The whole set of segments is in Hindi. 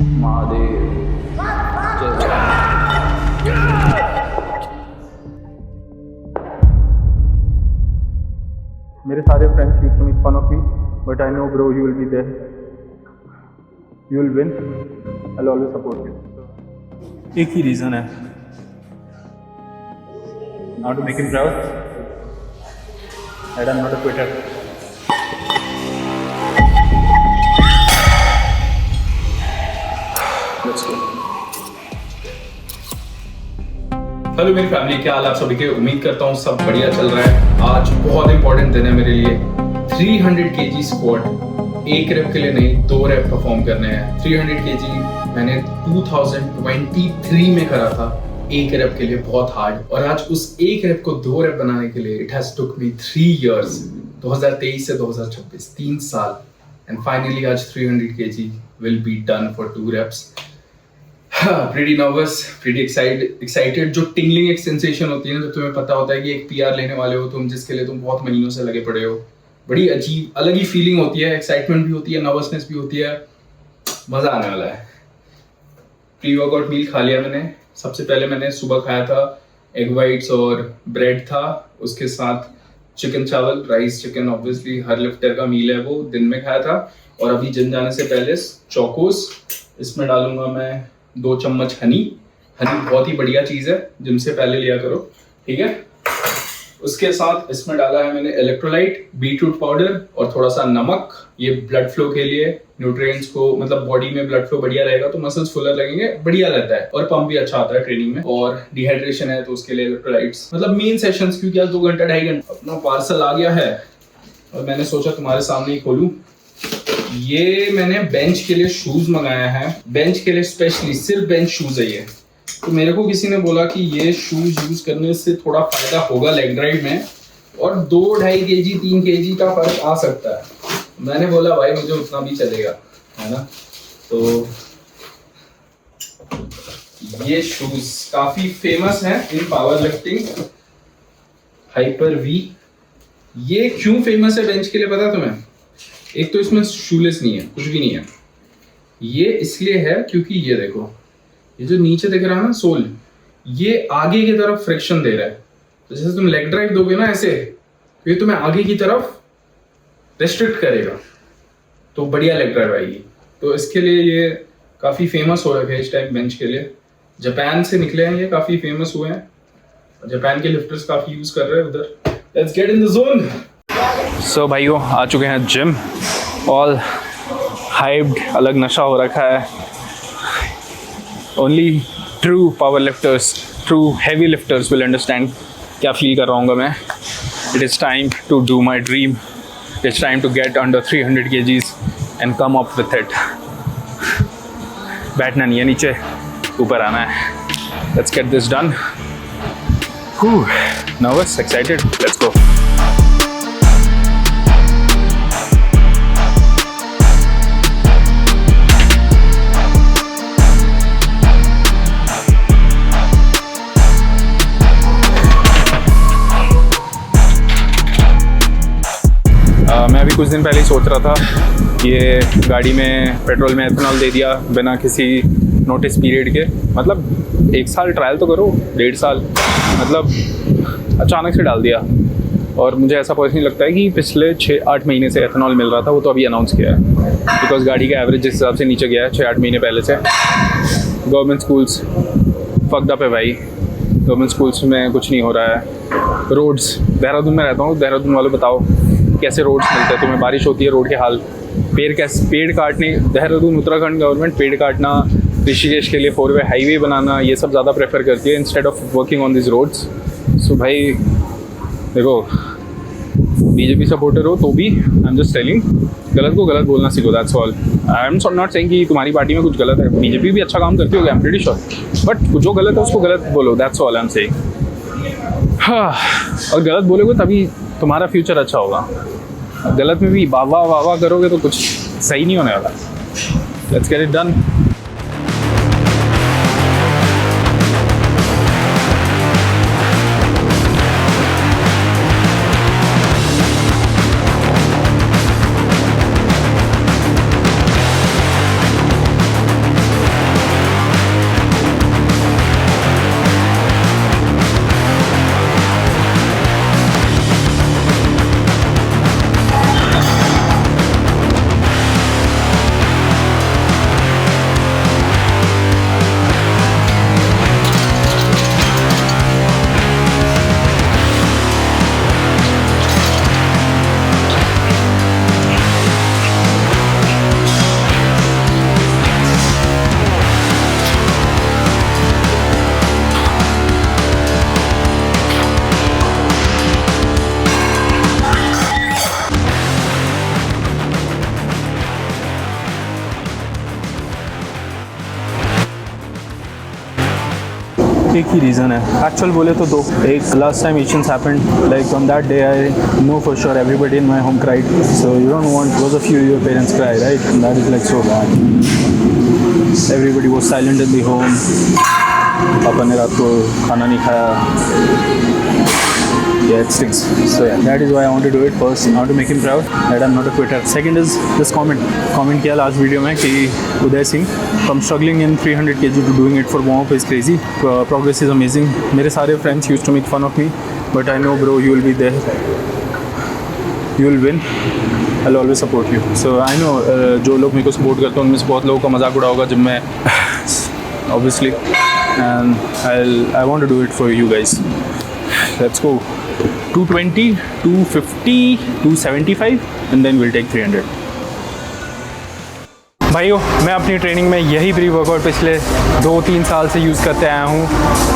महादेव मेरे सारे friends used to make fun of me, but I know bro you will be there, you will win, I will always support you. एक ही रीज़न है, now to make him proud that I am not a quitter. Let's go. Hello मेरी फैमिली, क्या हाल आप सभी के? उम्मीद करता हूँ सब बढ़िया चल रहा है। आज बहुत इंपॉर्टेंट दिन है मेरे लिए। 300 kg स्क्वाट, एक रेप के लिए नहीं, 2 रेप परफॉर्म करने हैं। 300 kg मैंने 2023 में करा था, एक रेप के लिए बहुत हार्ड, और आज उस एक रेप को 2 रेप बनाने के लिए it has took me 3 years, 2023 से 2026, 3 साल, एंड फाइनली आज 300 kg will be done for 2 reps। pretty nervous, pretty excited। जो टिंगलिंग एक सेंसेशन होती है ना, जब तुम्हें पता होता है कि एक पीआर लेने वाले हो तुम, जिसके लिए तुम बहुत महीनों से लगे पड़े हो, बड़ी अजीब अलग ही फीलिंग होती है। एक्साइटमेंट भी होती है, नर्वसनेस भी होती है, मजा आने वाला है। प्री वर्कआउट मील खा लिया मैंने। सबसे पहले मैंने सुबह खाया था एग वाइट्स और ब्रेड था, उसके साथ चिकन चावल, राइस चिकन, ऑब्वियसली हर लिफ्टर का मील है वो, दिन में खाया था। और अभी जिम जाने से पहले चोकोस, इसमें डालूंगा मैं 2 चम्मच हनी। हनी बहुत ही बढ़िया चीज़ है, जिम से पहले लिया करो, ठीक है। उसके साथ इसमें डाला है मैंने इलेक्ट्रोलाइट, बीटरूट पाउडर और थोड़ा सा नमक। ये ब्लड फ्लो के लिए, न्यूट्रिएंट्स को, मतलब बॉडी में ब्लड फ्लो बढ़िया रहेगा तो मसल्स फुलर लगेंगे, बढ़िया रहता है, और पंप भी अच्छा आता है ट्रेनिंग में। और डिहाइड्रेशन है तो उसके लिए इलेक्ट्रोलाइट्स, मतलब मेन सेशंस, क्योंकि आज 2 घंटा 2.5 घंटा। अपना पार्सल आ गया है और मैंने सोचा तुम्हारे सामने ही खोलूं। ये मैंने बेंच के लिए शूज मंगाया है, बेंच के लिए स्पेशली, सिर्फ बेंच शूज है ये। तो मेरे को किसी ने बोला कि ये शूज यूज करने से थोड़ा फायदा होगा लेग ड्राइव में, और 2-2.5 kg 3 kg का फर्क आ सकता है। मैंने बोला भाई मुझे उतना भी चलेगा, है ना। तो ये शूज काफी फेमस है इन पावर लिफ्टिंग, हाइपर वी। ये क्यों फेमस है बेंच के लिए पता है तुम्हें? एक तो इसमें शूलेस नहीं है, कुछ भी नहीं है। ये इसलिए है क्योंकि ये देखो, ये जो नीचे दिख रहा है ना सोल, ये आगे की तरफ फ्रिक्शन दे रहा है। तो जैसे तुम लेग ड्राइव दोगे ना ऐसे, तो ये तुम्हें आगे की तरफ रेस्ट्रिक्ट करेगा, तो बढ़िया लेग ड्राइव आएगी। तो इसके लिए ये काफी फेमस हो रखा है इस टाइप बेंच के लिए। जापान से निकले हैं, ये काफी फेमस हुए हैं, जापान के लिफ्टर्स काफी यूज कर रहे हैं उधर। Let's get in the zone. So भाइयों, आ चुके हैं जिम, ऑल हाइप्ड, अलग नशा हो रखा है। Only true power lifters, true heavy lifters will understand क्या फील कर रहा हूँ मैं। It is time to do my dream, it is time to get under 300 kgs and come up with it. बैठना नहीं है नीचे, ऊपर आना है। Let's get this done. Nervous, excited, let's go. मैं अभी कुछ दिन पहले ही सोच रहा था, ये गाड़ी में पेट्रोल में एथेनॉल दे दिया बिना किसी नोटिस पीरियड के। मतलब 1 साल ट्रायल तो करो, 1.5 साल, मतलब अचानक से डाल दिया। और मुझे ऐसा पर्सनली लगता है कि पिछले 6-8 महीने से एथेनॉल मिल रहा था, वो तो अभी अनाउंस किया है, बिकॉज गाड़ी का एवरेज जिस हिसाब से नीचे गया है 6-8 महीने पहले से। गवर्नमेंट स्कूल्स फक्ड अप है भाई, गवर्नमेंट स्कूल्स में कुछ नहीं हो रहा है। रोड्स, देहरादून में रहता हूँ, देहरादून वालों बताओ कैसे रोड्स मिलते हैं तुम्हें? बारिश होती है, रोड के हाल, पेड़ काटने, देहरादून उत्तराखंड गवर्नमेंट पेड़ काटना, ऋषिकेश के लिए 4-वे हाईवे बनाना, ये सब ज़्यादा प्रेफर करती है instead of working on this roads. So भाई देखो, बीजेपी सपोर्टर हो तो भी आई एम जस्ट टेलिंग, गलत को गलत बोलना सीखो, that's all. I am not saying कि तुम्हारी पार्टी में कुछ गलत है, बीजेपी भी अच्छा काम करती होगी, I am pretty sure, but जो गलत है उसको गलत बोलो, that's all I am saying. हाँ, और गलत बोलोगे तभी तुम्हारा फ्यूचर अच्छा होगा। गलत में भी वाह वाह वाह वाह करोगे तो कुछ सही नहीं होने वाला। Let's get it done. एक ही रीज़न है, एक्चुअल बोले तो दो। एक, last time Asians happened, like on that day I know for sure everybody in my home cried, so you don't want because of you your parents cry, right? And that is like so bad. Everybody was silent in the home, पापा ने रात को खाना नहीं खाया। Yeah, it stinks. So yeah, that is why I want to do it first. I want to make him proud that I'm not a quitter. Second is this comment किया last video में कि Uday Singh, from struggling in 300 kg to doing it for warm up is crazy. Progress is amazing. मेरे सारे friends used to make fun of me, but I know bro, you will be there. You will win. I'll always support you. So I know जो लोग मेरे को support करते हैं उनमें से बहुत लोगों का मजाक उड़ा होगा जब मैं obviously, and I want to do it for you guys. Let's go. 220, 250, 275 and then we'll take 300. भाइयों, मैं अपनी ट्रेनिंग में यही प्री वर्कआउट पिछले 2-3 साल से यूज़ करते आया हूँ,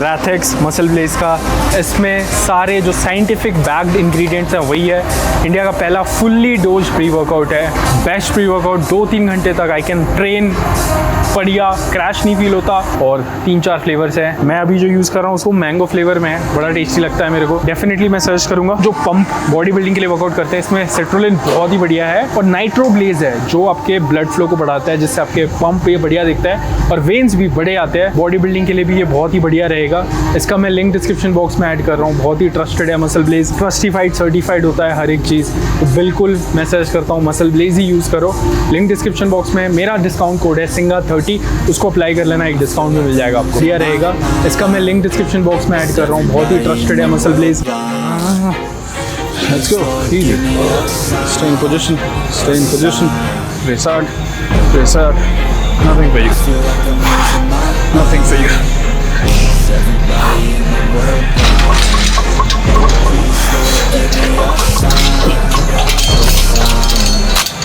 रैथेक्स मसल ब्लेज का। इसमें सारे जो साइंटिफिक बैक्ड इंग्रेडिएंट्स हैं वही है। इंडिया का पहला फुल्ली डोज प्री वर्कआउट है, बेस्ट प्री वर्कआउट। 2-3 घंटे तक आई कैन ट्रेन बढ़िया, क्रैश नहीं फील होता, और 3-4 फ्लेवर्स हैं। मैं अभी जो यूज़ कर रहा हूँ उसको मैंगो फ्लेवर में है, बड़ा टेस्टी लगता है मेरे को। डेफिनेटली मैं सर्च करूँगा। जो पंप बॉडी बिल्डिंग के लिए वर्कआउट करते हैं इसमें सेट्रोलिन बहुत ही बढ़िया है, और नाइट्रो ब्लेज है जो आपके ब्लड फ्लो को बढ़ाता है, जिससे आपके पंप ये बढ़िया दिखता है और वेन्स भी बड़े आते हैं। बॉडी बिल्डिंग के लिए भी ये बहुत ही बढ़िया रहेगा। इसका मैं लिंक डिस्क्रिप्शन बॉक्स में ऐड कर रहा हूँ। बहुत ही ट्रस्टेड है मसल ब्लेज, ट्रस्टिफाइड सर्टिफाइड होता है हर एक चीज़, तो बिल्कुल मैं सजेस्ट करता हूँ मसल ब्लेज ही यूज़ करो। लिंक डिस्क्रिप्शन बॉक्स में मेरा डिस्काउंट कोड है सिंगा30, उसको अप्लाई कर लेना, एक डिस्काउंट में मिल जाएगा आपको, बढ़िया रहेगा। इसका मैं लिंक डिस्क्रिप्शन बॉक्स में ऐड कर रहा हूँ। बहुत ही ट्रस्टेड है MuscleBlaze. Let's go, easy. Stay in position, stay in position. Press hard, press hard. Nothing for you. Nothing for you.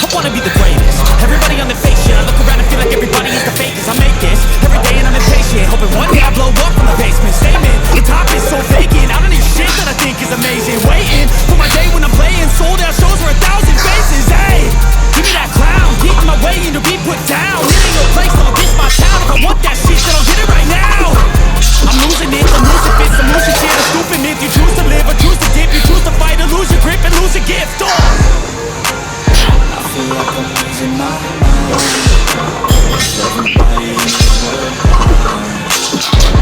I wanna be the greatest. Everybody on the fake shit. I look around and feel like everybody is the fakest. I make this every day and I'm impatient, hoping one day I blow up from the basement. Statement, the top is so vacant. I don't need shit that I think is amazing. Waiting for my day when I'm playing sold out shows for 1,000 faces. Hey, give me that crown, keeping my way in to be put down. It ain't no place, no, this my town. If I want that shit, then I'll get it right now. I'm losing it, I'm losing fits, I'm losing shit. A stupid myth. You choose to live or choose to dip. You choose to fight or lose your grip and lose a gift. Oh. I feel like I'm losing my mind. Everybody in the world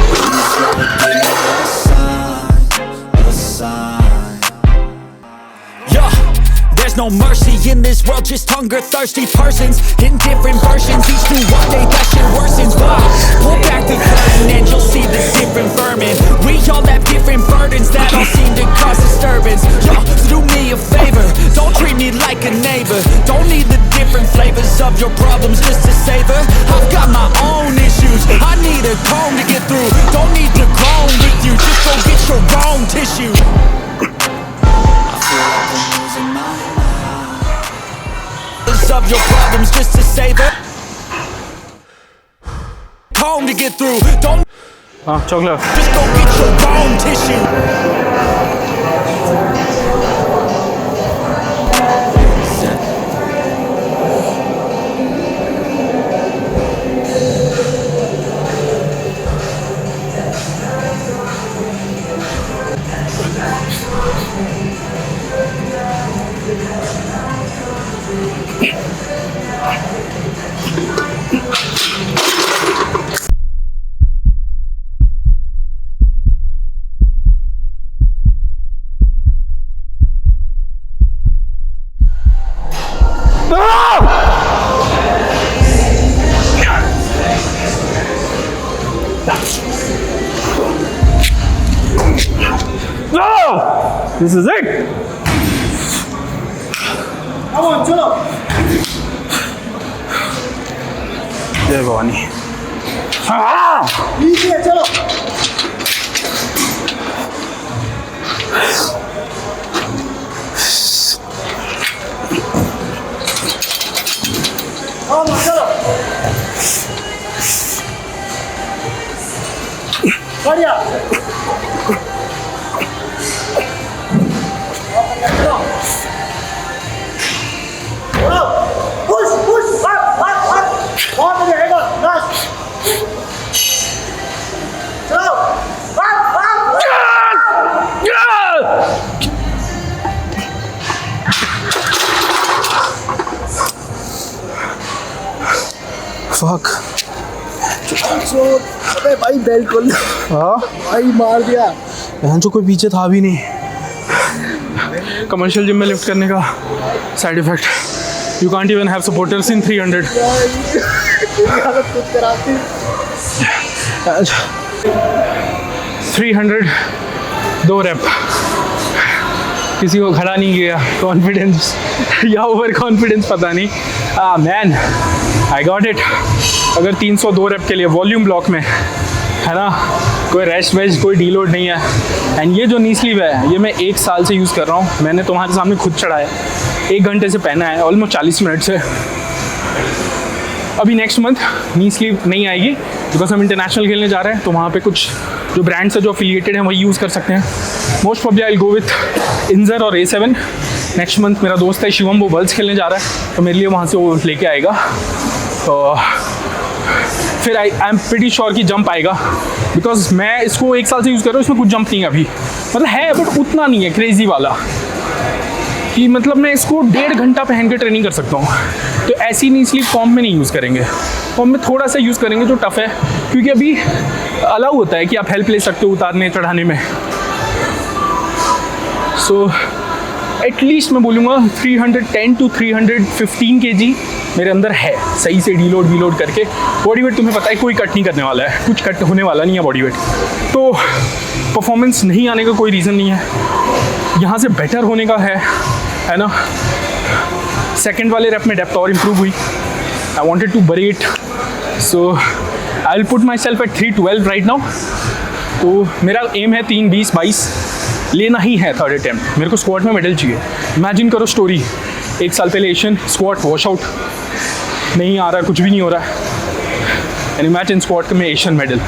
please gotta give me a sign. Yeah, there's no mercy in this world, just hunger-thirsty persons in different versions. Each new update, that shit worsens. Why? Pull back the curtain and you'll see the different vermin. We all have different burdens that all seem to cause disturbance. Yo, so do me a favor, don't treat me like a neighbor. Don't need the different flavors of your problems just to savor. I've got my own issues, I need a comb to get through. Don't need to groan with you, just go get your own tissue. I feel like I'm losing my mind. Of your problems just to savor. Comb to get through. Don't chocolate. just go get your own tissue. No! This is it! Come on, chalo! जय भवानी। Easy है, चलो! Come on, चलो! बढ़िया! Push, push, up. बहुत बढ़िया, एक और, last. चलो. चोर अबे भाई बेल्ट खोल हाँ भाई मार दिया यहाँ जो कोई पीछे था भी नहीं। कमर्शियल जिम में लिफ्ट करने का side effect, you can't even have supporters in 300। मेरी हालत खुद कराती 300 2 रेप, किसी को खड़ा नहीं किया, कॉन्फिडेंस या ओवर कॉन्फिडेंस पता नहीं। Man I got it. अगर 302 रेप के लिए वॉल्यूम ब्लॉक में है ना, कोई रेस्ट वेस्ट कोई डीलोड नहीं है। एंड ये जो नी स्लीव है ये मैं 1 साल से यूज़ कर रहा हूँ, मैंने तुम्हारे सामने खुद चढ़ाया, 1 घंटे से पहना है, ऑलमोस्ट 40 मिनट से। अभी नेक्स्ट मंथ नी स्लीव नहीं आएगी बिकॉज हम इंटरनेशनल खेलने जा रहे हैं, तो वहाँ पे कुछ जो ब्रांड्स है जो अफिलिएटेड हैं वही यूज़ कर सकते हैं। Most probably I go with इंजर और A7। नेक्स्ट मंथ मेरा दोस्त है शिवम, वो वर्ल्ड्स खेलने जा रहा है, तो मेरे लिए वहाँ से वो लेके आएगा। तो फिर आई एम प्रीटी श्योर कि जंप आएगा, बिकॉज मैं इसको 1 साल से यूज़ कर रहा हूँ, इसमें कुछ जंप नहीं है अभी, मतलब है बट उतना नहीं है क्रेजी वाला कि मतलब मैं इसको 1.5 घंटा पहन के ट्रेनिंग कर सकता हूँ। तो ऐसी नी स्लीव फॉर्म में नहीं यूज़ करेंगे, फॉर्म में थोड़ा सा यूज़ करेंगे जो टफ है, क्योंकि अभी अलाउ होता है कि आप हेल्प ले सकते हो उतारने चढ़ाने में। सो एटलीस्ट मैं बोलूँगा 310 to 315 kg मेरे अंदर है, सही से डीलोड वीलोड करके। बॉडी वेट तुम्हें पता है कोई कट नहीं करने वाला है, कुछ कट होने वाला नहीं है बॉडी वेट, तो परफॉर्मेंस नहीं आने का कोई रीज़न नहीं है। यहाँ से बेटर होने का है ना। सेकंड वाले रैप में डेप्थ और इम्प्रूव हुई, I wanted to bury it, so I will put myself at 312 right now. तो मेरा एम है 3:20-22 लेना ही है थर्ड अटैम्प्ट। मेरे को स्क्वाट में मेडल चाहिए। इमेजिन करो स्टोरी, 1 साल पहले एशियन स्क्वाट वॉश आउट, नहीं आ रहा, कुछ भी नहीं हो रहा है, एंड इमेजिन स्क्वाट में एशियन मेडल।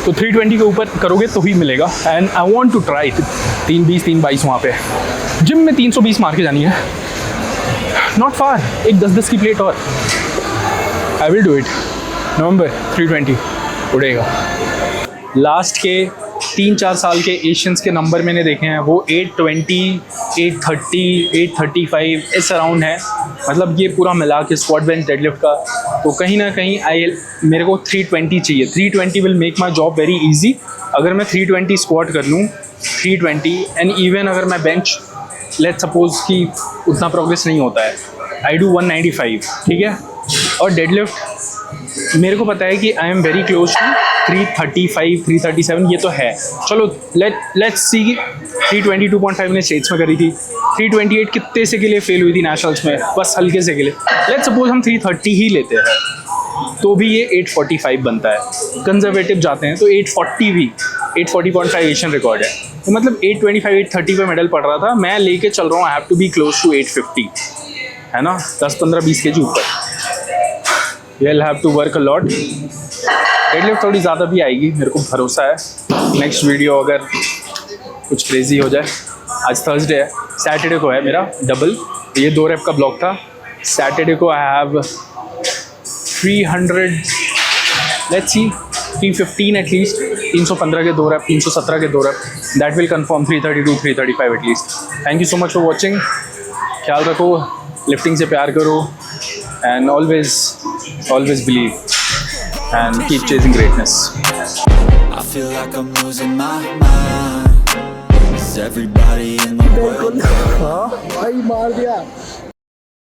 तो 320 के ऊपर करोगे तो ही मिलेगा, and I want to try 3:20-3:22 वहाँ पे। जिम में 320 मार के जानी है, नॉट फार, एक 10-10 की प्लेट और। I will do it. November 320 उड़ेगा। लास्ट के 3-4 साल के एशियंस के नंबर मैंने देखे हैं, वो 820, 830, 835 इस अराउंड है, मतलब ये पूरा मिला के स्क्वाट बेंच डेडलिफ्ट का। तो कहीं ना कहीं मेरे को 320 चाहिए। 320 will make my job very easy. अगर मैं 320 स्क्वाट कर लूँ, 320, एंड इवन अगर मैं बेंच लेट सपोज कि उतना प्रोग्रेस नहीं होता है, आई डू 195, ठीक है, और डेडलिफ्ट मेरे को पता है कि I am very close to 335, 337 ये तो है। चलो लेट्स सी 322.5 मैंने स्टेट्स में करी थी, 328 कितने से के लिए फेल हुई थी नेशनल्स में, बस हल्के से के लिए। लेट्स सपोज हम 330 ही लेते हैं, तो भी ये 845 बनता है। कंजर्वेटिव जाते हैं तो 840 भी 840.5 एशियन रिकॉर्ड है, तो मतलब 825, 830 पे मेडल पड़ रहा था, मैं लेके चल रहा हूँ I have to be close to 850, है ना, 10-15-20 kg ऊपर। You'll have to work a lot. Deadlift थोड़ी ज़्यादा भी आएगी, मेरे को भरोसा है। नेक्स्ट वीडियो अगर कुछ क्रेजी हो जाए, आज थर्सडे है, सैटरडे को है मेरा डबल, ये 2 रेप का ब्लॉक था। सैटरडे को I have 300, let's see 315 at least, 315 के 2 रेप, 317 के 2 rape, that will confirm 332, 335 at least. Thank you so much for watching. ख्याल रखो, लिफ्टिंग से प्यार करो, and always believe and keep chasing greatness. I feel like I'm losing my mind. Is everybody in the world? भाई मार दिया